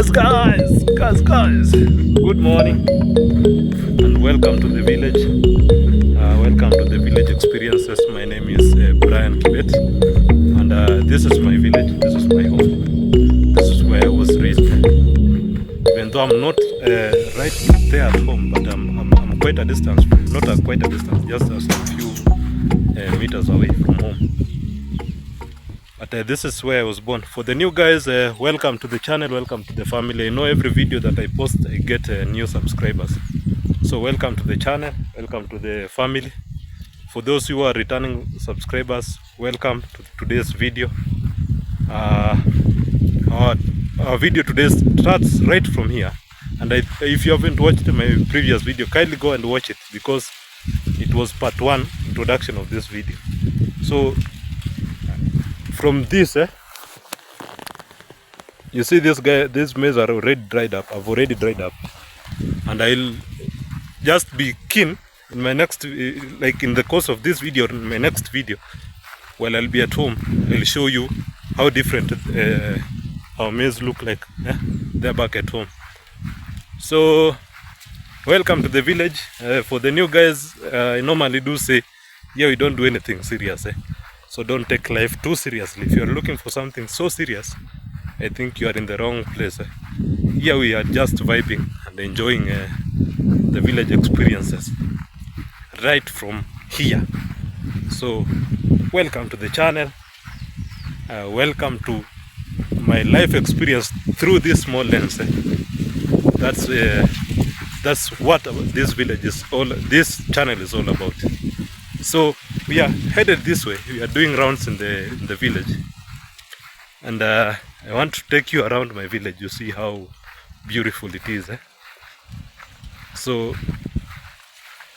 Guys, good morning and welcome to the village. Welcome to the village experiences. My name is Brian Kibet, and this is my village. This is my home. This is where I was raised. Even though I'm not right there at home, but I'm quite a distance, not a quite a distance, just a few meters away from home. But this is where I was born. For the new guys, welcome to the channel, welcome to the family. I know every video that I post, I get new subscribers. So welcome to the channel, welcome to the family. For those who are returning subscribers, welcome to today's video. Our video today starts right from here. And if you haven't watched my previous video, kindly go and watch it, because it was part 1 introduction of this video. So from this, you see these maize are already dried up. I've already dried up, and I'll just be keen in my next, like in the course of this video, in my next video, while I'll be at home, I'll show you how different our maize look like. They're back at home. So welcome to the village. For the new guys, I normally do say, yeah, we don't do anything serious. So don't take life too seriously. If you're looking for something so serious, I think you are in the wrong place. Here we are just vibing and enjoying the village experiences right from here. So welcome to the channel. Welcome to my life experience through this small lens. That's what this village is all. This channel is all about. So we are headed this way. We are doing rounds in the village, and I want to take you around my village. You see how beautiful it is. So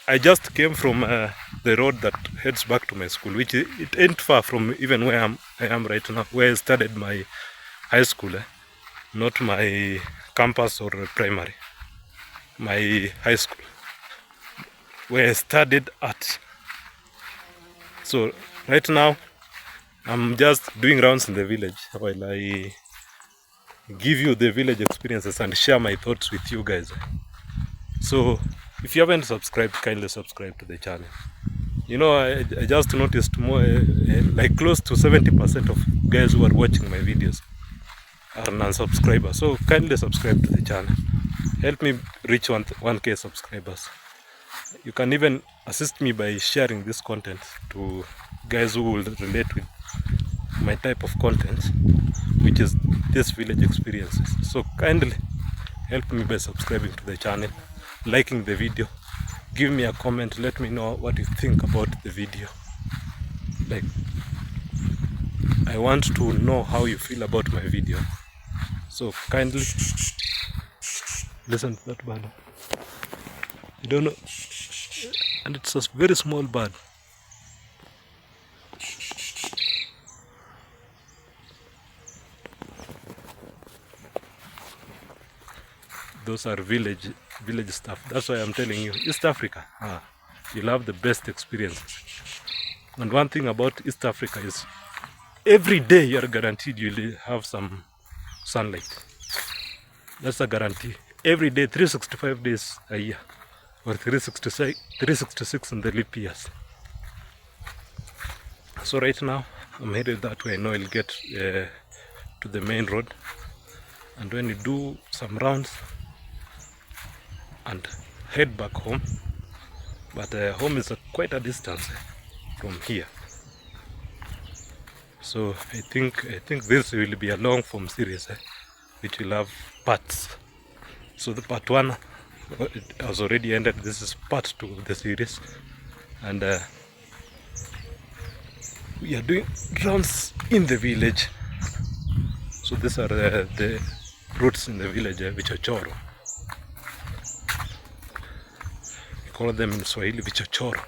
I just came from the road that heads back to my school, which it ain't far from even where I am right now, where I started my high school. Not my campus or primary, my high school, where I studied at. So right now I'm just doing rounds in the village while I give you the village experiences and share my thoughts with you guys. So if you haven't subscribed, kindly subscribe to the channel. You know, I just noticed more, like close to 70% of guys who are watching my videos are non-subscribers. So kindly subscribe to the channel. Help me reach 1K subscribers. You can even assist me by sharing this content to guys who will relate with my type of content, which is this village experiences. So kindly help me by subscribing to the channel, liking the video, give me a comment, let me know what you think about the video. Like, I want to know how you feel about my video. So kindly listen to that bird. You don't know, and it's a very small bird. Those are village stuff. That's why I'm telling you, East Africa, you'll have the best experiences. And one thing about East Africa is every day you're guaranteed you'll have some sunlight. That's a guarantee. Every day, 365 days a year, or 366 in the leap years. So right now I'm headed that way. I know I'll get to the main road, and when you do some rounds and head back home. But home is quite a distance from here. So I think this will be a long form series, which will have parts. So the part 1 has already ended. This is part 2 of the series, and we are doing rounds in the village. So these are the routes in the village, which are chores. We call them in Swahili vichochoro.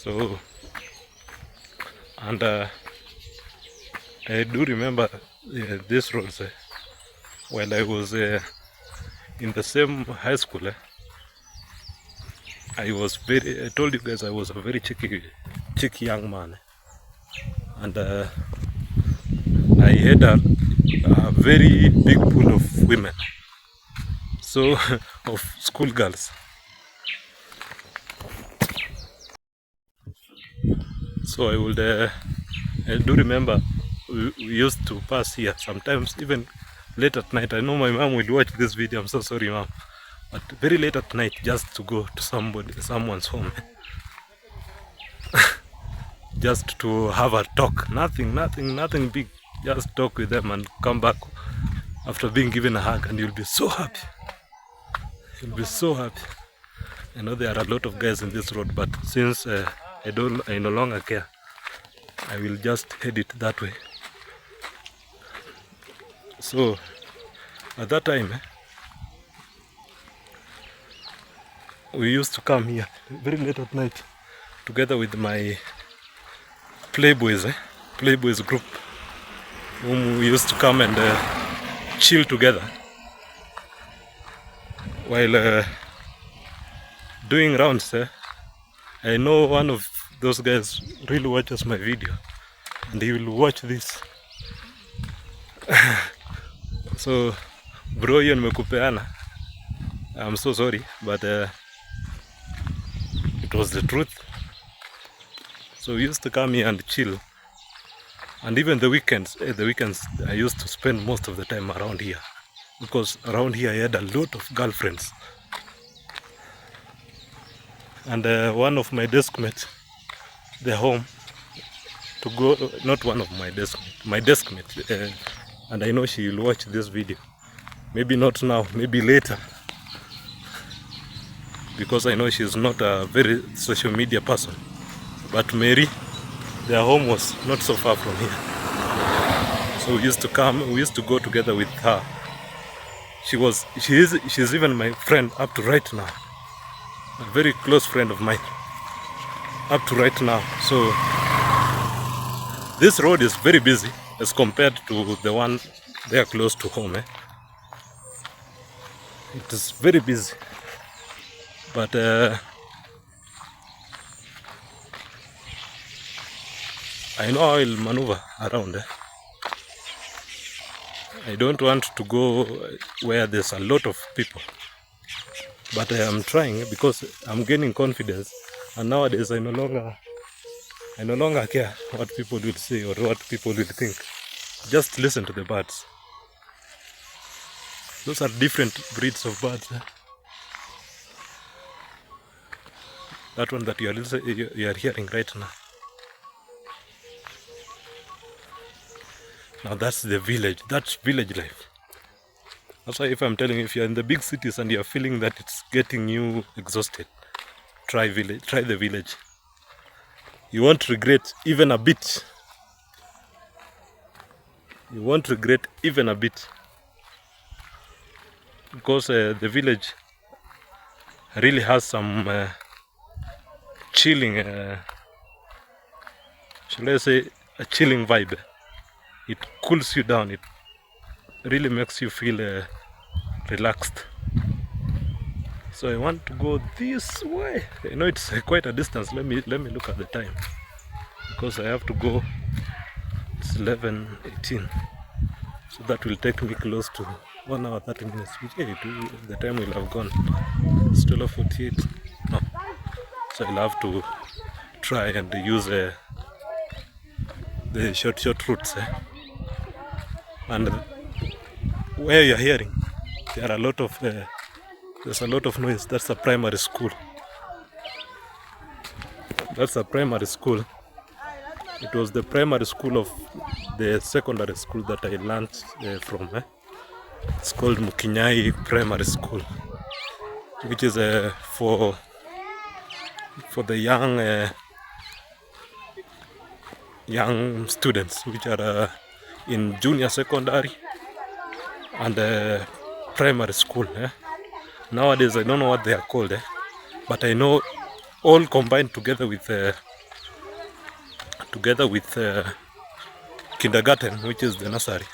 So, and I do remember these roads while I was in the same high school. I told you guys I was a very cheeky young man, and I had a very big pool of women, so of schoolgirls. So I do remember we used to pass here sometimes, even late at night. I know my mom will watch this video. I'm so sorry, mom, but very late at night, just to go to someone's home, just to have a talk. Nothing big. Just talk with them and come back after being given a hug, and you'll be so happy. You'll be so happy. I know there are a lot of guys in this road, but since I no longer care, I will just head it that way. So at that time, we used to come here very late at night together with my playboys group, whom we used to come and chill together while doing rounds. I know one of those guys really watches my video, and he will watch this. So bro, hiyo nimekupeana. I'm so sorry, but it was the truth. So we used to come here and chill, and even the weekends I used to spend most of the time around here, because around here I had a lot of girlfriends. And one of my deskmates, they're home to go, not one of my deskmate, and I know she will watch this video. Maybe not now, maybe later, because I know she's not a very social media person. But Mary, their home was not so far from here, so we used to come. We used to go together with her. She's even my friend up to right now, a very close friend of mine up to right now. So this road is very busy as compared to the one there close to home. It is very busy, but I know I will maneuver around. I don't want to go where there's a lot of people, but I am trying because I'm gaining confidence, and nowadays I no longer care what people will say or what people will think. Just listen to the birds. Those are different breeds of birds. That one that you are hearing right now. Now that's the village. That's village life. That's why if I'm telling you, if you're in the big cities and you're feeling that it's getting you exhausted, try the village. You won't regret even a bit. You won't regret even a bit. Because the village really has some chilling, should I say, a chilling vibe. It cools you down. It really makes you feel relaxed. So I want to go this way. I know it's quite a distance. Let me look at the time, because I have to go. It's 11:18, so that will take me close to 1 hour 30 minutes. The time will have gone. It's 12:48. No, so I'll have to try and use the short routes. And where you're hearing, there's a lot of noise. That's a primary school. That's a primary school. It was the primary school of the secondary school that I learned from. It's called Mukinyai Primary School, which is for the young students, which are in junior secondary and primary school. Nowadays I don't know what they are called, but I know all combined together with kindergarten, which is the nursery.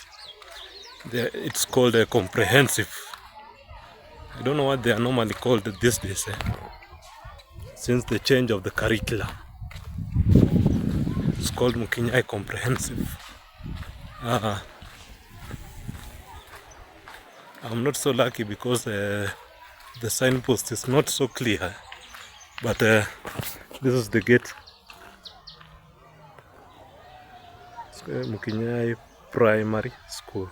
It's called a comprehensive. I don't know what they are normally called these days, since the change of the curriculum. It's called Mukinyai Comprehensive. I'm not so lucky because the signpost is not so clear, but this is the gate. Mukinyai Primary School.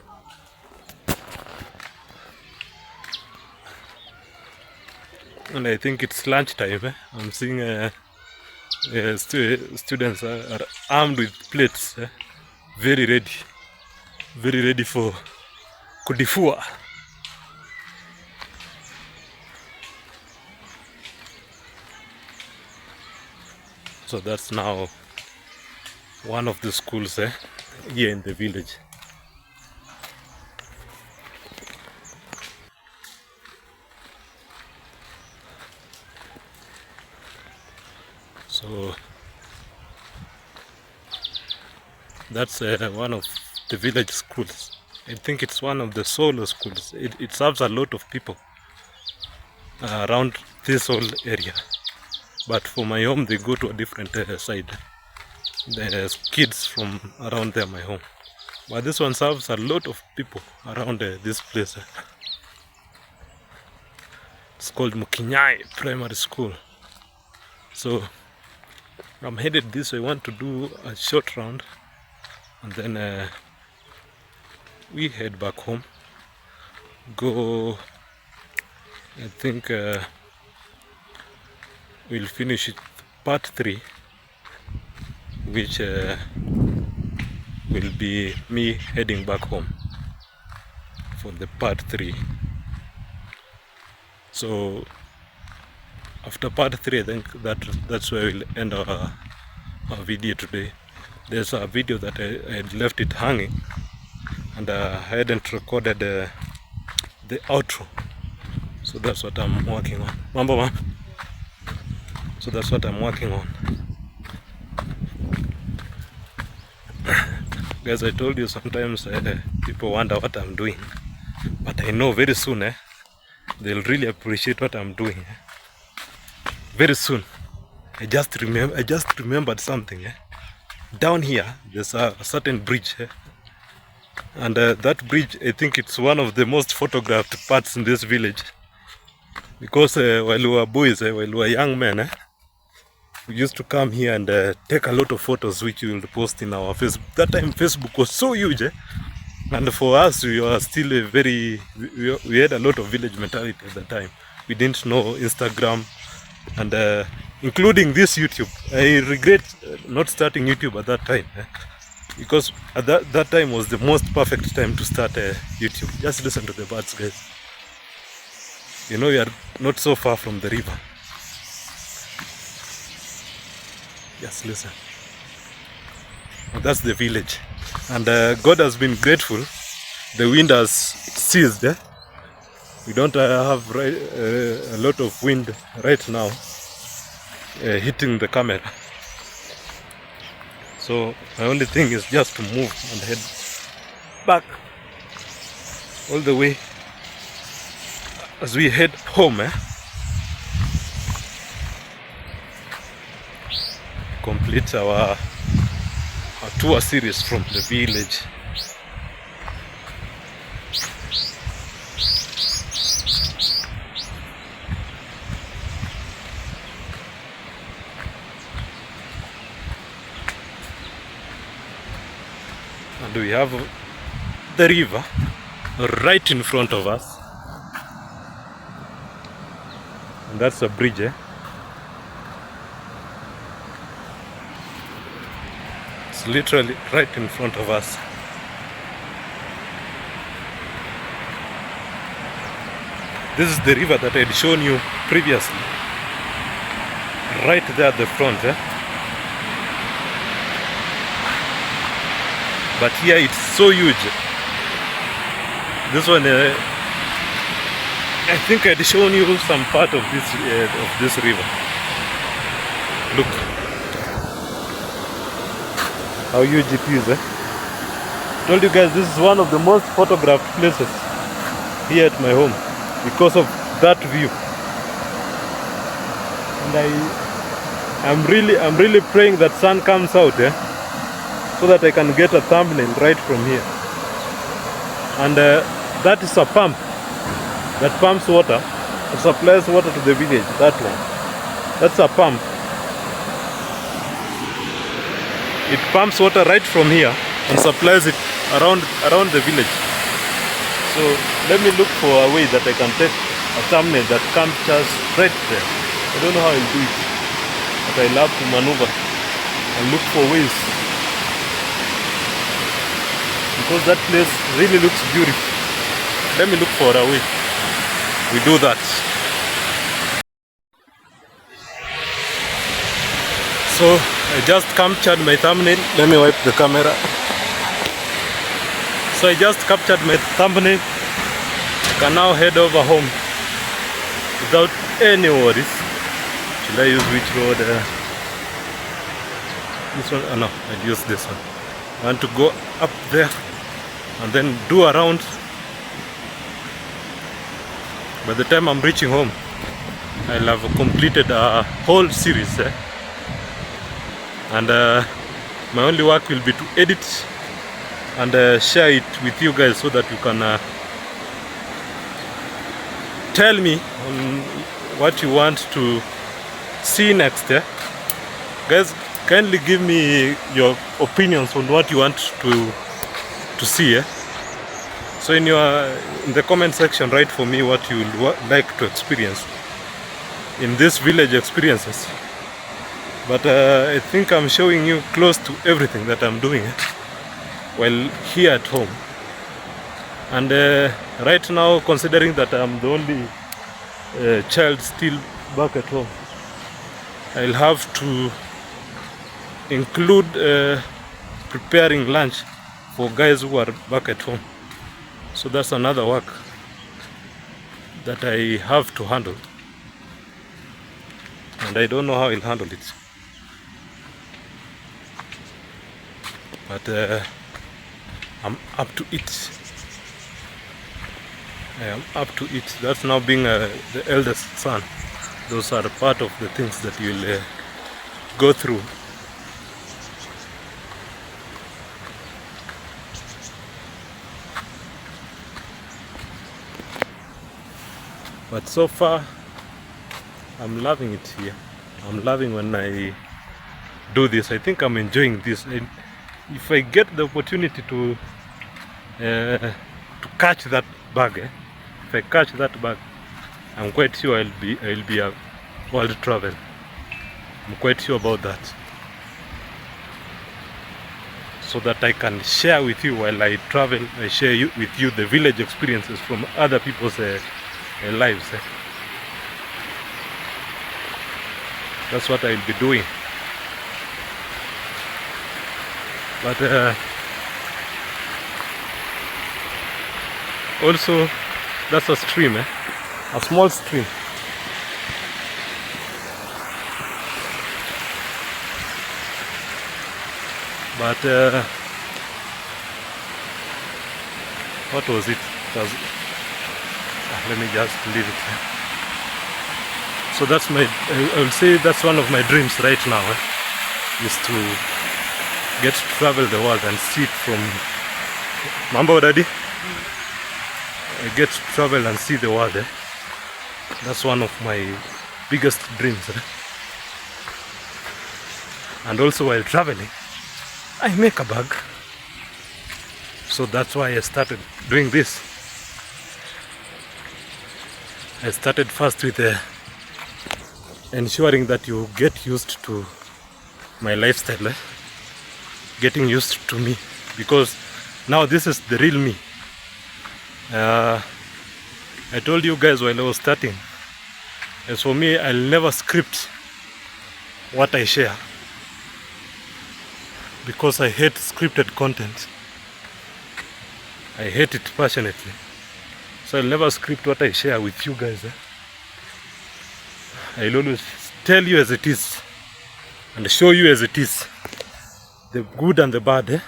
And I think it's lunchtime. I'm seeing students are armed with plates, very ready for kudifua. So that's now one of the schools here in the village. So that's one of the village schools. I think it's one of the solo schools. It serves a lot of people around this whole area. But for my home, they go to a different side. There's kids from around there, my home. But this one serves a lot of people around this place. It's called Mukinyai Primary School. So I'm headed this way. I want to do a short round, and then we head back home. Go, I think we'll finish it part 3, which will be me heading back home for the part 3. So after part 3, I think that's where we'll end our video today. There's a video that I had left it hanging, and I hadn't recorded the outro. So that's what I'm working on. Mambo man. So that's what I'm working on. Guys, I told you sometimes people wonder what I'm doing, but I know very soon they'll really appreciate what I'm doing. Very soon. I just remembered something. Down here there's a certain bridge, and that bridge, I think it's one of the most photographed parts in this village, because while we were boys, while we were young men, we used to come here and take a lot of photos, which we will post in our Facebook. That time Facebook was so huge, and for us, we were still we had a lot of village mentality at the time. We didn't know Instagram, and including this YouTube. I regret not starting YouTube at that time, because at that time was the most perfect time to start YouTube. Just listen to the birds, guys. You know, you are not so far from the river. Just listen. That's the village, and God has been grateful. The wind has ceased. We don't have a lot of wind right now hitting the camera. So my only thing is just to move and head back all the way as we head home. Complete our tour series from the village. And we have the river right in front of us, and that's a bridge. It's literally right in front of us. This is the river that I had shown you previously, right there at the front. But here it's so huge. This one, I think I had shown you some part of this river. Look how huge it is. Told you guys this is one of the most photographed places here at my home because of that view. And I'm really praying that sun comes out, so that I can get a thumbnail right from here. And that is a pump that pumps water, it supplies water to the village. That one, that's a pump. It pumps water right from here and supplies it around the village. So let me look for a way that I can take a thumbnail that captures right there. I don't know how I'll do it, but I love to maneuver and look for ways, because that place really looks beautiful. Let me look for a way we do that. So I just captured my thumbnail. Let me wipe the camera. So I just captured my thumbnail. I can now head over home without any worries. Should I use which road? This one? Oh no, I'll use this one. I want to go up there and then do around. By the time I'm reaching home, I'll have completed a whole series. And my only work will be to edit and share it with you guys, so that you can tell me on what you want to see next. Guys, kindly give me your opinions on what you want to see. So in the comment section, write for me what you would like to experience in this village experiences. But I think I'm showing you close to everything that I'm doing while here at home. And right now, considering that I'm the only child still back at home, I'll have to include preparing lunch for guys who are back at home. So that's another work that I have to handle, and I don't know how I'll handle it. But I'm up to it. I am up to it. That's now being the eldest son. Those are part of the things that you'll go through. But so far, I'm loving it here. I'm loving when I do this. I think I'm enjoying this. If I get the opportunity to catch that bug, if I catch that bug, I'm quite sure I'll be a world traveler. I'm quite sure about that, so that I can share with you while I travel. I share with you the village experiences from other people's lives. That's what I'll be doing. But also, that's a stream, a small stream. But what was it? Let me just leave it. So that's I will say that's one of my dreams right now, is to get to travel the world and see it from Mambo Daddy. I get to travel and see the world. That's one of my biggest dreams. And also while traveling, I make a bag. So that's why I started doing this. I started first with ensuring that you get used to my lifestyle, getting used to me, because now this is the real me. I told you guys while I was starting, as for me, I'll never script what I share, because I hate scripted content. I hate it passionately. So I'll never script what I share with you guys. I'll always tell you as it is and show you as it is, the good and the bad.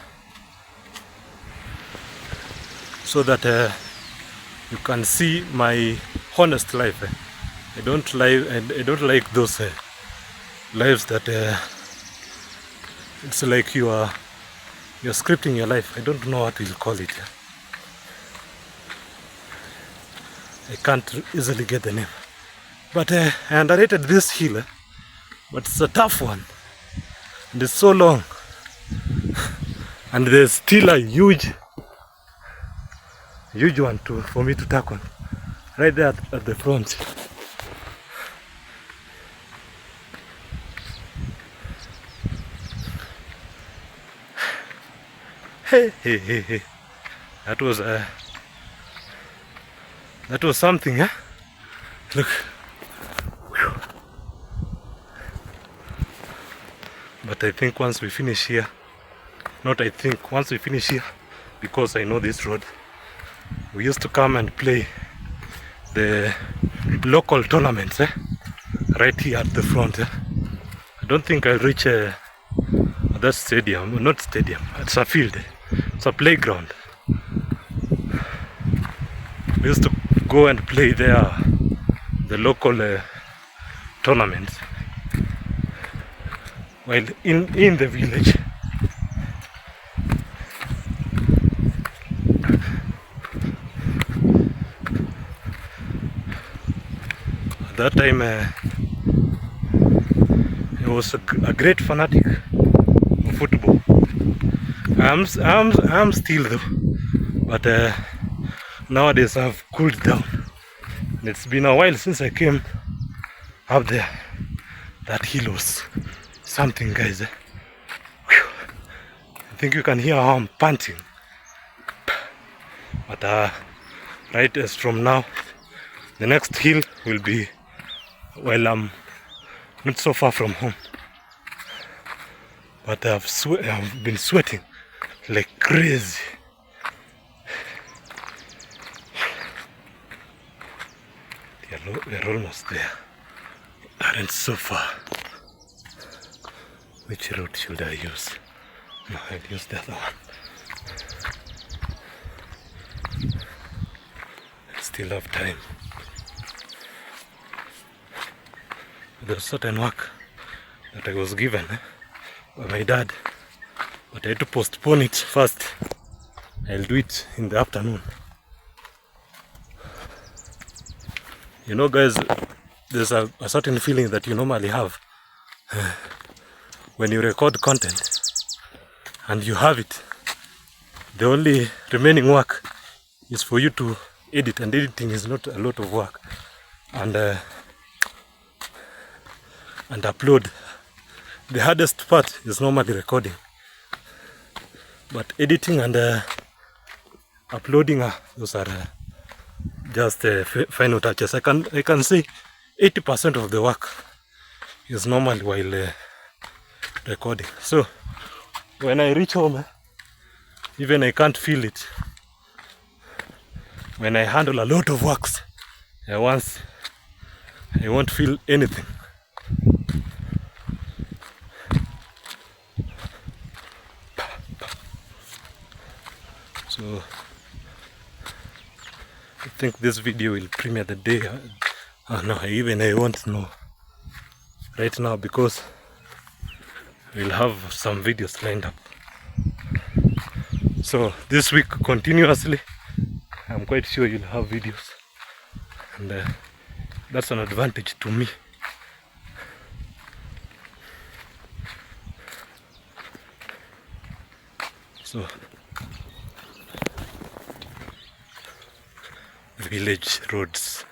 so that you can see my honest life. I don't like those lives that it's like you're scripting your life. I don't know what we'll call it. I can't easily get the name. But I underrated this hill, but it's a tough one. And it's so long. And there's still a huge one for me to tackle. Right there at the front. Hey. That was something, huh? Look. Whew. But I think once we finish here, once we finish here, because I know this road, we used to come and play the local tournaments, right here at the front. I don't think I'll reach that stadium, not stadium, it's a field, it's a playground. We used to go and play there, the local tournaments, while in the village. At that time, I was a great fanatic of football. I'm still though, but nowadays I've cooled down. And it's been a while since I came up there. That hill was something, guys. Whew. I think you can hear how I'm panting. But right as from now, the next hill will be while I'm not so far from home. But I've been sweating like crazy. We're almost there. Aren't so far. Which route should I use? No, I'll use the other one. I still have time. There's certain work that I was given by my dad, but I had to postpone it first. I'll do it in the afternoon. You know, guys, there's a certain feeling that you normally have when you record content and you have it. The only remaining work is for you to edit, and editing is not a lot of work, and upload. The hardest part is normally recording, but editing and uploading, those are just final touches. I can say 80% of the work is normal while recording. So when I reach home, even I can't feel it. When I handle a lot of works at once, I won't feel anything. So I think this video will premiere the day. No, I won't know right now, because we'll have some videos lined up. So this week continuously, I'm quite sure you'll have videos, and that's an advantage to me. So village roads.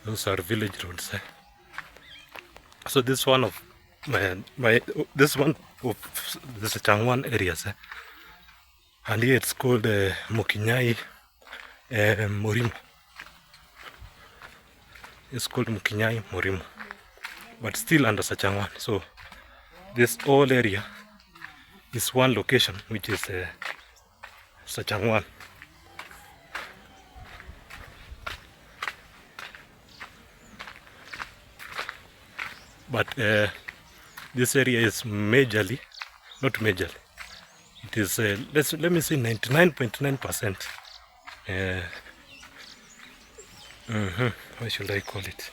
Those are village roads. So this one of this one of the Changwan areas, and here it's called Mukinyai Morimo. It's called Mukinyai Morimo, but still under Sachangwan. So this whole area is one location, which is Sachangwan. But this area is majorly, not majorly, it is let me say 99.9%. What should I call it?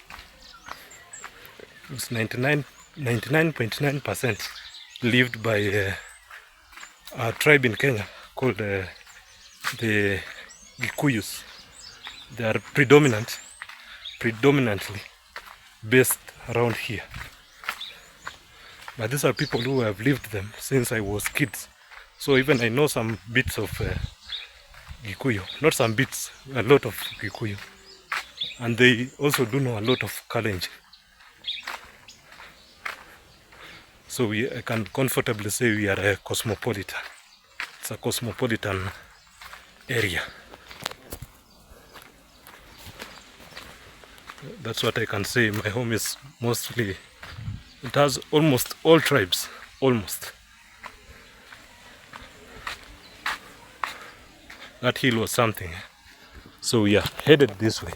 It's 99.9% lived by a tribe in Kenya called the Gikuyus. They are predominantly based around here. But these are people who have lived them since I was kids. So even I know some bits of Gikuyu. Not some bits, a lot of Gikuyu. And they also do know a lot of Kalenjin. So I can comfortably say we are a cosmopolitan. It's a cosmopolitan area. That's what I can say. My home is mostly, it has almost all tribes, almost. That hill was something. So we are headed this way.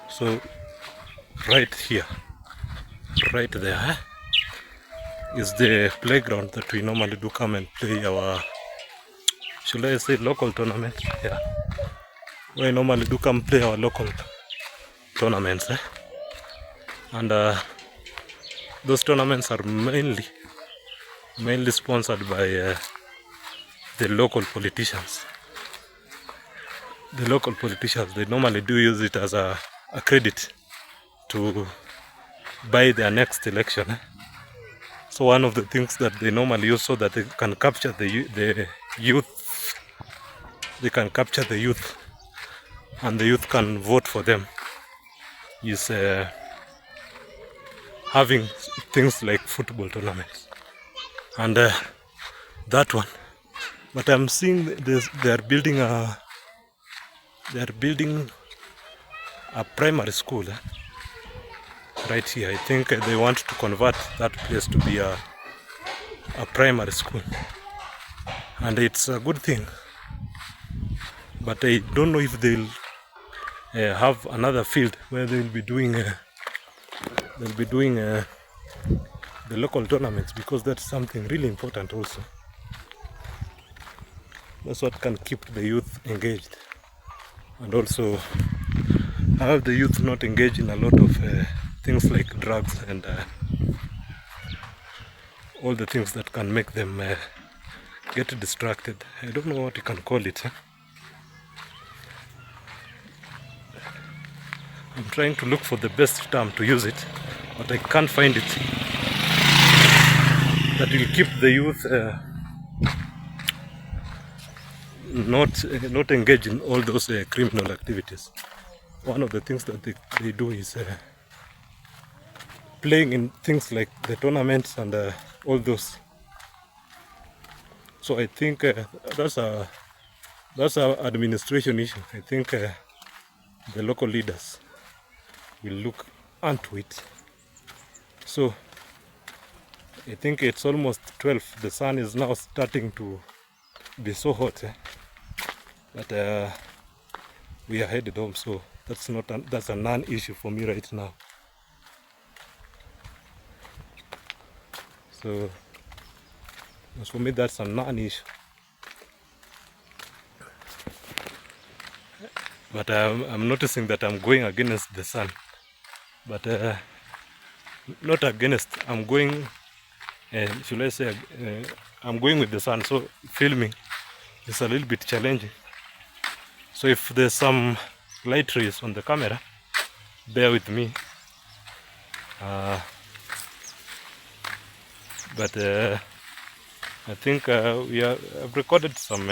So right here, right there, is the playground that we normally do come and play our, should I say, local tournaments? Yeah, we normally do come play our local tournaments, and those tournaments are mainly sponsored by the local politicians. The local politicians, they normally do use it as a credit to buy their next election. So one of the things that they normally use so that they can capture the youth, they can capture the youth, and the youth can vote for them, is having things like football tournaments. And that one, but I'm seeing they are building a primary school right here. I think they want to convert that place to be a primary school, and it's a good thing. But I don't know if they'll have another field where they'll be doing the local tournaments, because that's something really important also. That's what can keep the youth engaged, and also have the youth not engaged in a lot of things like drugs and all the things that can make them get distracted. I don't know what you can call it. I'm trying to look for the best term to use it, but I can't find it. That will keep the youth not engaged in all those criminal activities. One of the things that they do is playing in things like the tournaments and all those. So I think that's a administration issue. I think the local leaders will look onto it. So I think it's almost 12. The sun is now starting to be so hot, but we are headed home. So that's a non-issue for me right now. So as for me, that's a non-issue. But I'm noticing that I'm going against the sun. But not against, I'm going, should I say, I'm going with the sun. So filming is a little bit challenging. So if there's some light rays on the camera, bear with me. But I think I've recorded some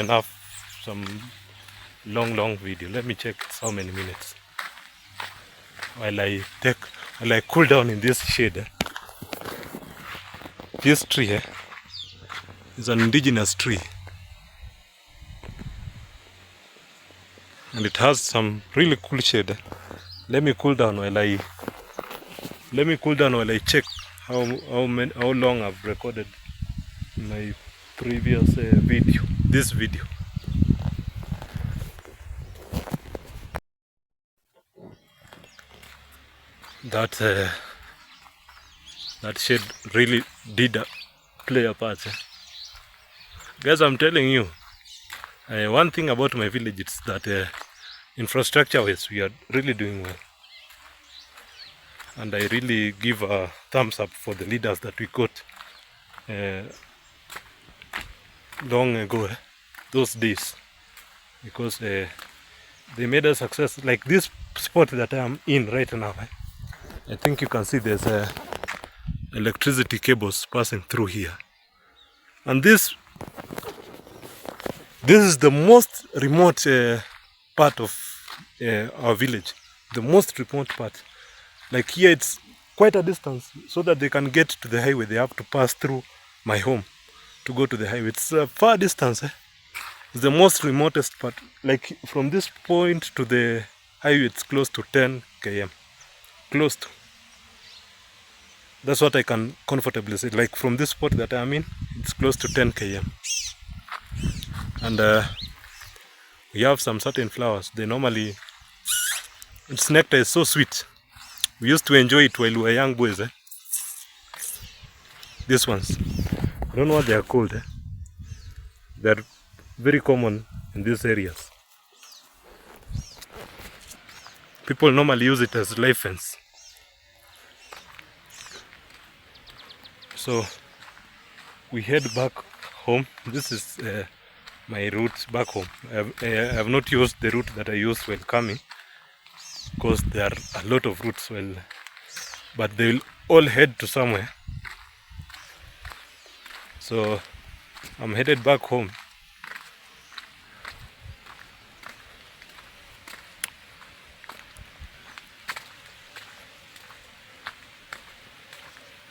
long video. Let me check how many minutes. while I cool down in this shade. This tree is an indigenous tree, and it has some really cool shade. Let me cool down while I check how long I've recorded my previous video. This video. That shade really did play a part. Guys, I'm telling you, one thing about my village is that infrastructure-wise, we are really doing well. And I really give a thumbs up for the leaders that we got long ago, those days, because they made a success. Like this spot that I am in right now, I think you can see there's electricity cables passing through here, and this is the most remote part of our village, the most remote part. Like here it's quite a distance, so that they can get to the highway they have to pass through my home to go to the highway. It's a far distance. It's the most remotest part. Like from this point to the highway it's close to 10 km. Close to. That's what I can comfortably say. Like from this spot that I'm in, it's close to 10 km. And we have some certain flowers. They normally, its nectar is so sweet. We used to enjoy it while we were young boys. These ones, I don't know what they are called. They're very common in these areas. People normally use it as life fence. So we head back home. This is my route back home. I have not used the route that I used while coming, because there are a lot of routes, but they will all head to somewhere. So I'm headed back home.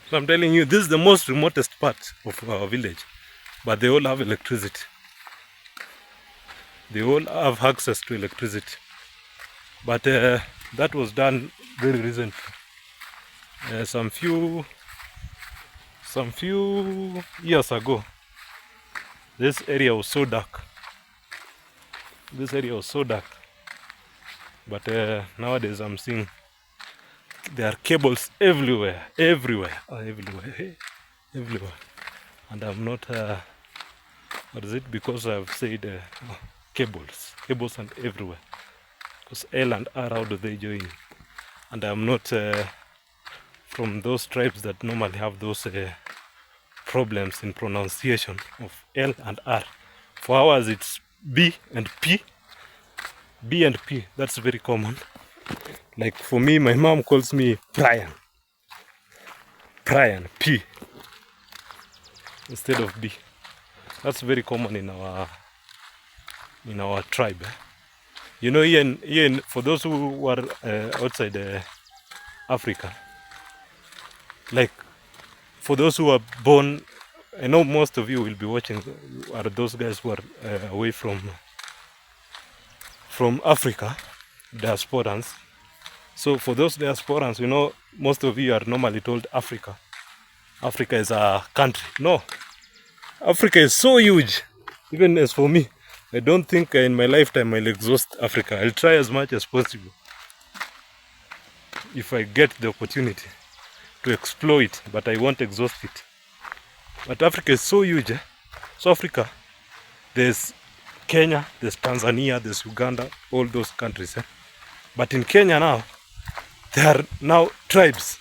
So I'm telling you, this is the most remotest part of our village, but they all have electricity. They all have access to electricity. But that was done very recently. Some few years ago, this area was so dark. But nowadays I'm seeing there are cables everywhere. And I'm not, what is it? Because I've said cables and everywhere. Because L and R, how do they join? And I'm not from those tribes that normally have those problems in pronunciation of L and R. For ours it's B and P. B and P, that's very common. Like for me, my mom calls me Brian, P, instead of B. That's very common in our tribe. You know, here for those who are outside Africa, like for those who are born, I know most of you will be watching are those guys who are away from Africa, diasporans. So for those diasporans, you know, most of you are normally told Africa is a country. No, Africa is so huge. Even as for me, I don't think in my lifetime I'll exhaust Africa. I'll try as much as possible if I get the opportunity to explore it, but I won't exhaust it. But Africa is so huge. So Africa, there's Kenya, there's Tanzania, there's Uganda, all those countries. But in Kenya now, there are now tribes.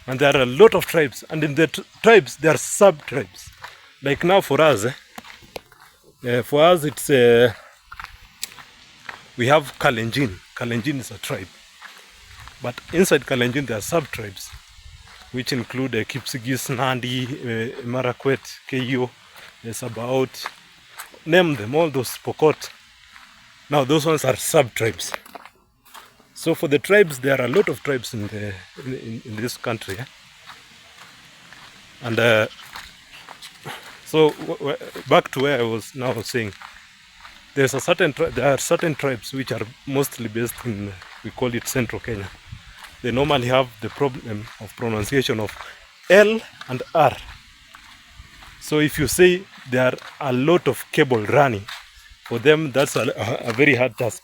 And there are a lot of tribes. And in the tribes, there are sub-tribes. Like now for us, it's, we have Kalenjin. Kalenjin is a tribe. But inside Kalenjin, there are sub-tribes, which include Kipsigis, Nandi, Marakwet, Keio, Sabaot, name them, all those Pokot. Now those ones are sub-tribes. So for the tribes, there are a lot of tribes in this country, and so back to where I was now saying, there are certain tribes which are mostly based in, we call it Central Kenya. They normally have the problem of pronunciation of L and R. So if you say there are a lot of cable running, for them that's a very hard task.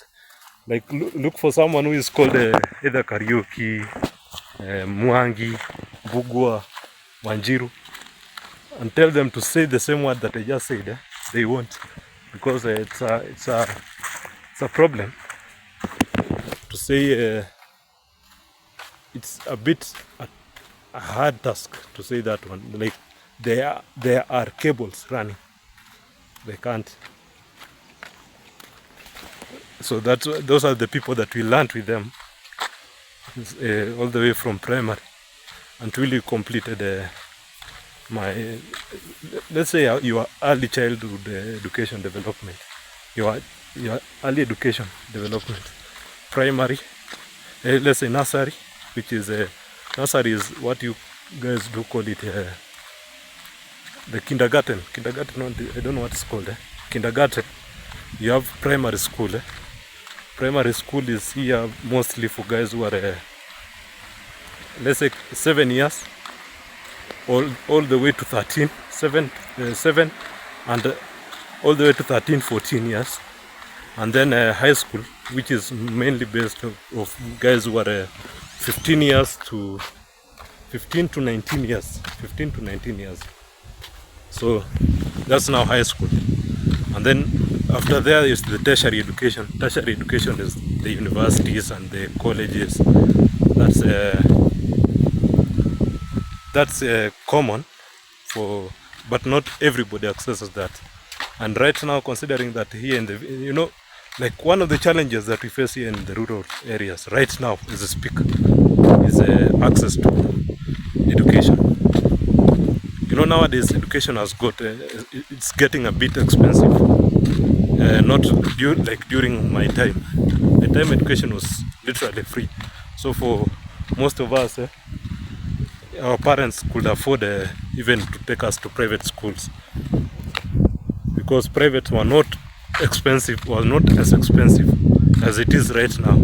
Like look for someone who is called either Karaoke, Mwangi, Bugwa, Wanjiru, and tell them to say the same word that I just said. They won't, because it's a problem to say. It's a bit a hard task to say that one. Like there are cables running. They can't. So those are the people that we learned with them all the way from primary until you completed my, let's say your early childhood education development, your early education development, primary, let's say nursery, which is nursery is what you guys do call it the kindergarten. I don't know what it's called. Kindergarten. You have primary school. Primary school is here mostly for guys who are let's say 7 years, all the way to 13, 7 and all the way to 13, 14 years. And then high school, which is mainly based of guys who are 15 to 19 years. So that's now high school. And then after there is the tertiary education. Tertiary education is the universities and the colleges. That's common for, but not everybody accesses that. And right now, considering that here in the, like one of the challenges that we face here in the rural areas right now is access to education. Nowadays education has got, it's getting a bit expensive. Not like during my time. My time education was literally free. So for most of us, our parents could afford even to take us to private schools, because private were not expensive, was not as expensive as it is right now.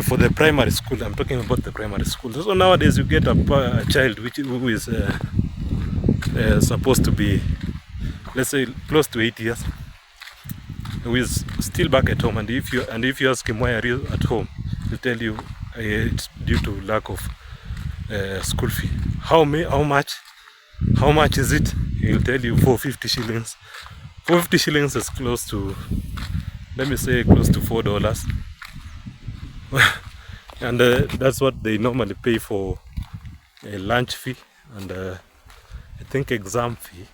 For the primary school, I'm talking about the primary school. So nowadays you get a child who is supposed to be, let's say, close to 8 years, who is still back at home, and if you ask him why are you at home, he'll tell you it's due to lack of school fee. How much is it? He'll tell you 450 shillings. 450 shillings is close to, let me say, close to $4. And that's what they normally pay for a lunch fee and I think exam fee,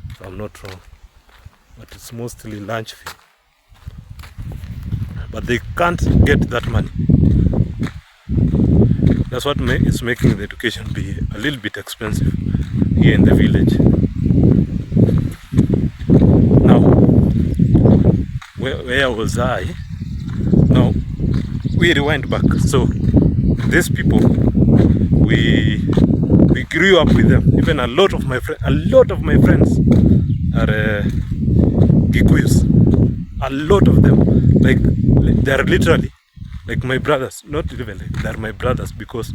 if I'm not wrong, but it's mostly lunch fee. But they can't get that money. That's what is making the education be a little bit expensive here in the village. Now, where was I? Now, we rewind back. So these people, we grew up with them. Even a lot of my friends are Gikuyus. A lot of them, like they are literally like my brothers. Not even like they are my brothers, because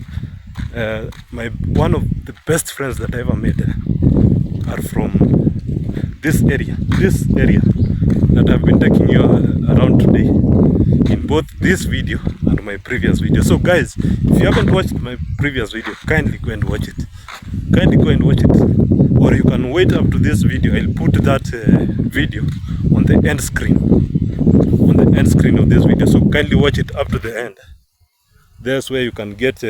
one of the best friends that I ever made are from this area that I've been taking you around today in both this video and my previous video. So guys, if you haven't watched my previous video, kindly go and watch it. Or you can wait up to this video. I'll put that video on the end screen of this video, so kindly watch it up to the end. That's where you can get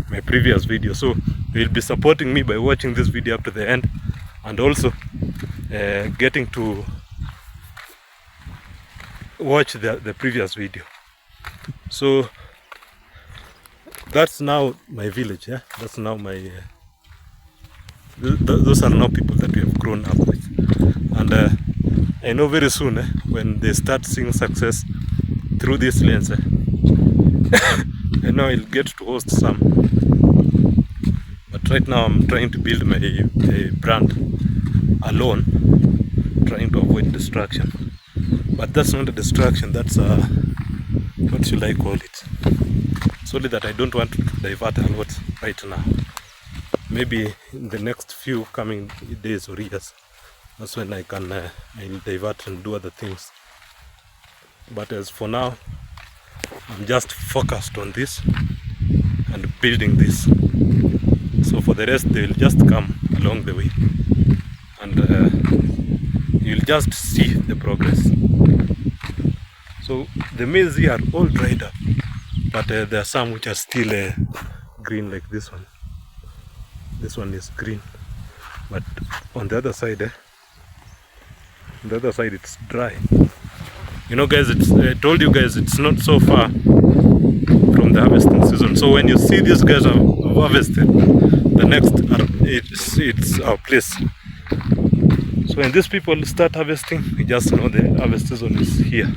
my previous video. So you'll be supporting me by watching this video up to the end, and also getting to watch the previous video. So that's now my village. That's now my those are now people that we have grown up with, and I know very soon when they start seeing success through this lens. I know I'll get to host some, but right now I'm trying to build my brand alone, trying to avoid distraction. But that's not a distraction, that's what should I call it? It's only that I don't want to divert a lot right now. Maybe in the next few coming days or years, that's when I'll divert and do other things. But as for now, I'm just focused on this and building this. So for the rest, they'll just come along the way, and you'll just see the progress. So the maize here are all dried up, but there are some which are still green, like this one. This one is green, but on the other side, it's dry. You know, guys, I told you guys it's not so far from the harvesting season. So when you see these guys have harvested, the next it's our place. So when these people start harvesting, we just know the harvest season is here.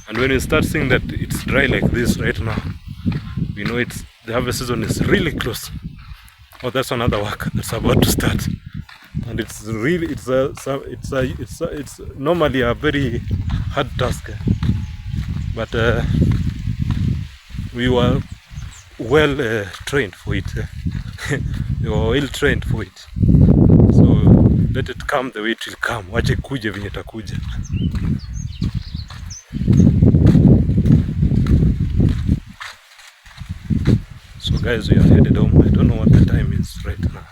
And when you start seeing that it's dry like this right now, we know the harvest season is really close. Oh, that's another work that's about to start, and it's really it's normally a very hard task, but we were well trained for it. We were well trained for it. So let it come the way it will come. Wache kuje venye takuja. So guys, we are headed home. I don't know what the time is right now.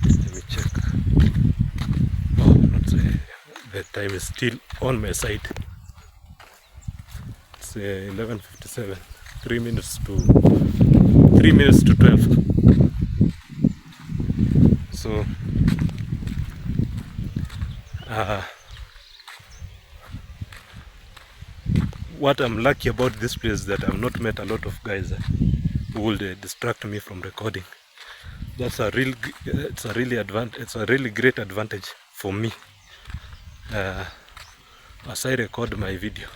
Let me check. Oh, the time is still on my side. It's 11:57. 3 minutes to 12. So what I'm lucky about this place is that I've not met a lot of guys who will distract me from recording. That's it's a really great advantage for me as I record my video.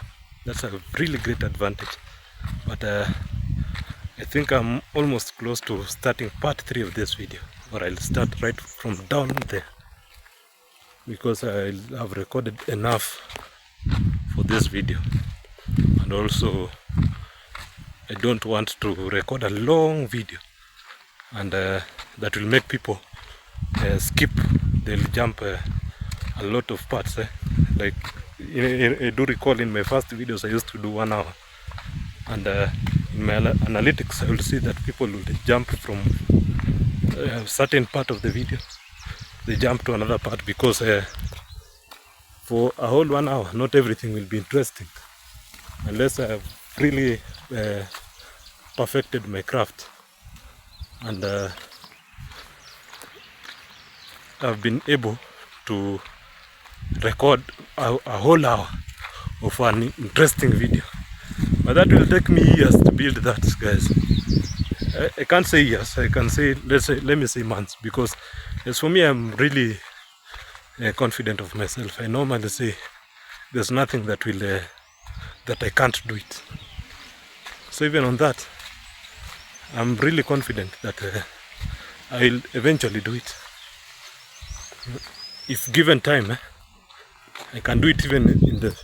That's a really great advantage. But I think I'm almost close to starting part 3 of this video, or I'll start right from down there, because I have recorded enough for this video. And also I don't want to record a long video, and that will make people skip. They'll jump a lot of parts. Like I do recall in my first videos I used to do 1 hour, and in my analytics I will see that people will jump from a certain part of the video, they jump to another part, because for a whole 1 hour not everything will be interesting unless I have really perfected my craft, and I've been able to record a whole hour of an interesting video. But that will take me years to build that, guys. I can't say years, I can say, let me say months, because as for me, I'm really confident of myself. I normally say there's nothing that I can't do it. So even on that, I'm really confident that I'll eventually do it. If given time, I can do it even in the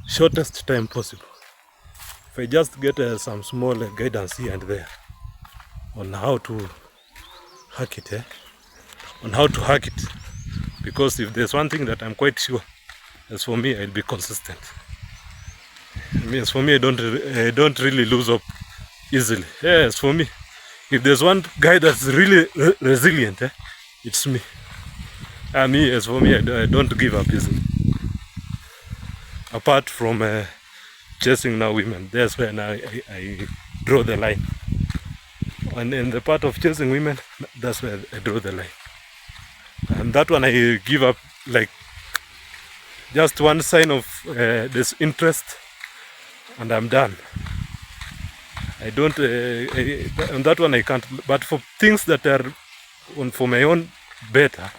shortest time possible. If I just get some small guidance here and there on how to hack it, because if there's one thing that I'm quite sure, as for me, I'll be consistent. As for me, I don't really lose up easily. As for me, if there's one guy that's really resilient, it's me. As for me, I don't give up easily. Apart from chasing now women, that's when I draw the line. And in the part of chasing women, that's where I draw the line. And that one I give up, like just one sign of this interest, and I'm done. I don't, on that one I can't, but for things that are for my own better,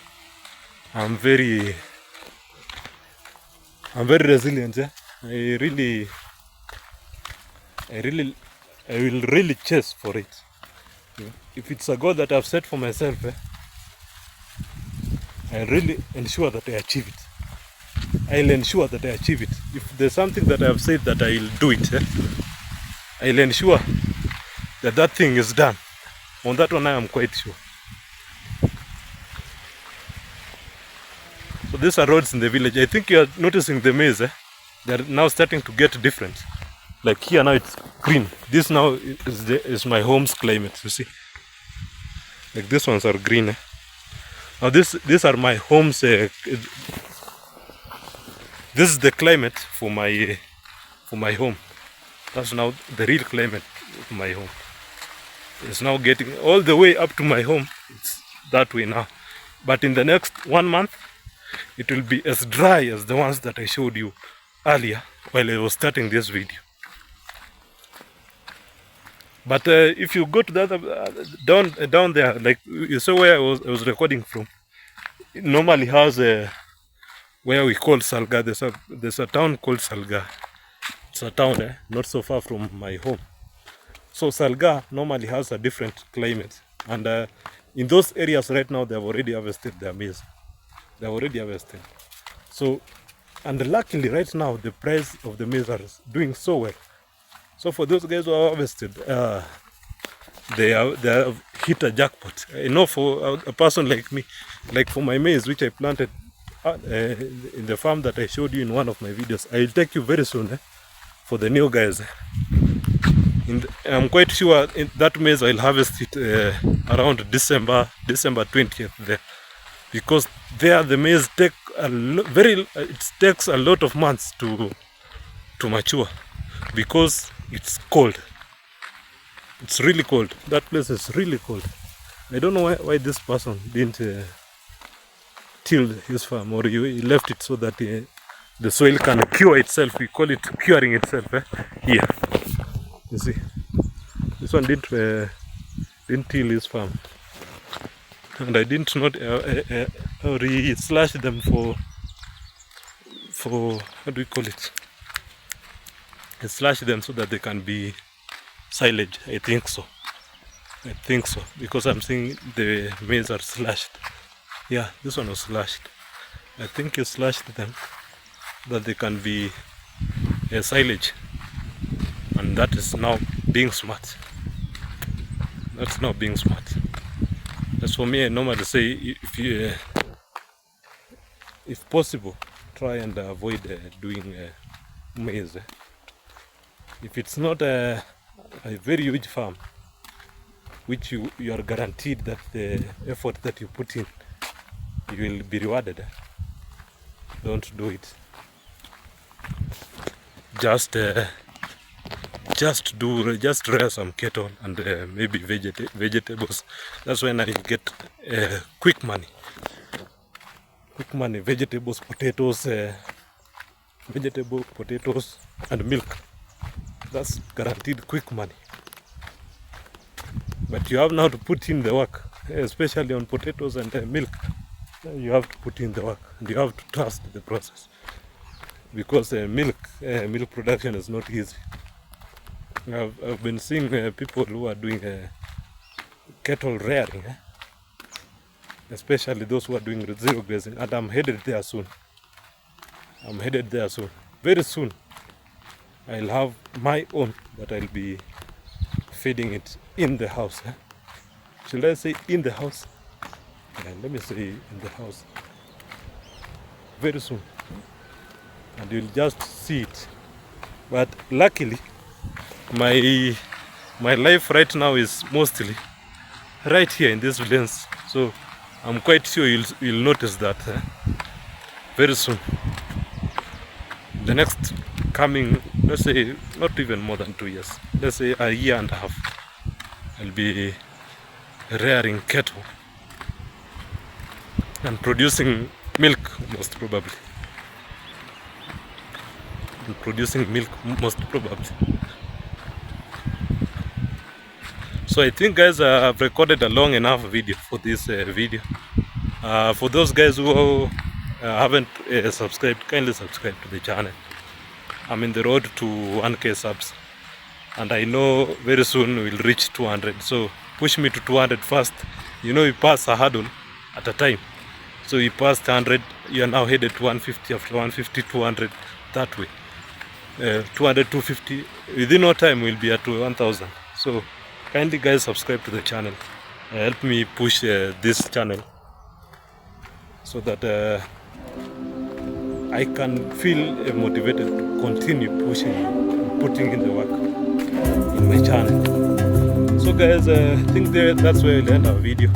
I'm very resilient. I really I will really chase for it. If it's a goal that I've set for myself, I really ensure that I achieve it. I'll ensure that I achieve it. If there's something that I've said that I'll do it, I'll ensure that that thing is done. On that one I am quite sure. So these are roads in the village. I think you are noticing the maize. They're now starting to get different. Like here now it's green. This now is my home's climate, you see. Like these ones are green. Now these are my home's. This is the climate for my home. That's now the real climate of my home. It's now getting all the way up to my home. It's that way now. But in the next 1 month, it will be as dry as the ones that I showed you earlier while I was starting this video. But if you go to the other, down there, like you saw where I was recording from, it normally has where we call Salga. There's a town called Salga. It's a town not so far from my home. So Salga normally has a different climate, and in those areas right now they have already harvested their maize. They have already harvested. So, and luckily right now the price of the maize is doing so well. So for those guys who are harvested, they have hit a jackpot. I know for a person like me, like for my maize which I planted in the farm that I showed you in one of my videos, I'll take you very soon for the new guys. I'm quite sure that maize I'll harvest it around December 20th there, because there the maize take it takes a lot of months to mature, because it's cold. It's really cold. That place is really cold. I don't know why this person didn't till his farm, or he left it so that the soil can cure itself. We call it curing itself here. You see, this one didn't till his farm, and I didn't not slash them for how do we call it? I slash them so that they can be silage. I think so, because I'm seeing the maize are slashed. Yeah, this one was slashed. I think you slashed them that they can be silage, and that is now being smart. That's now being smart. As for me, I normally say, if possible, try and avoid doing maize. If it's not a very huge farm, which you are guaranteed that the effort that you put in, you will be rewarded, don't do it. Just rear some cattle and maybe vegetables. That's when I get quick money. Vegetables, potatoes, and milk. That's guaranteed quick money. But you have now to put in the work, especially on potatoes and milk. You have to put in the work, and you have to trust the process, because milk production is not easy. I've been seeing people who are doing cattle rearing, especially those who are doing zero grazing, and I'm headed there soon. Very soon I'll have my own that I'll be feeding it in the house. Should I say in the house? Yeah, let me say in the house. Very soon. And you'll just see it. But luckily, my life right now is mostly right here in this lens. So I'm quite sure you'll notice that very soon. The next coming, let's say, not even more than 2 years, let's say a year and a half, I'll be rearing cattle and producing milk, most probably. So I think, guys, I've recorded a long enough video for this video. For those guys who haven't subscribed, kindly subscribe to the channel. I'm in the road to 1K subs. and I know very soon we'll reach 200. So push me to 200 first. You know, you pass a hurdle at a time. So you passed 100, you are now headed to 150, after 150, 200, that way. 200, 250, within no time we'll be at 1000. So kindly guys subscribe to the channel. Help me push this channel so that I can feel motivated to continue pushing and putting in the work in my channel. So guys, I think that's where we'll end our video.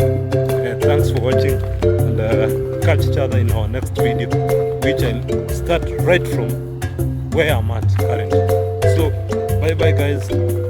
Thanks for watching, and catch each other in our next video, which I'll start right from where I'm at currently. So bye bye guys.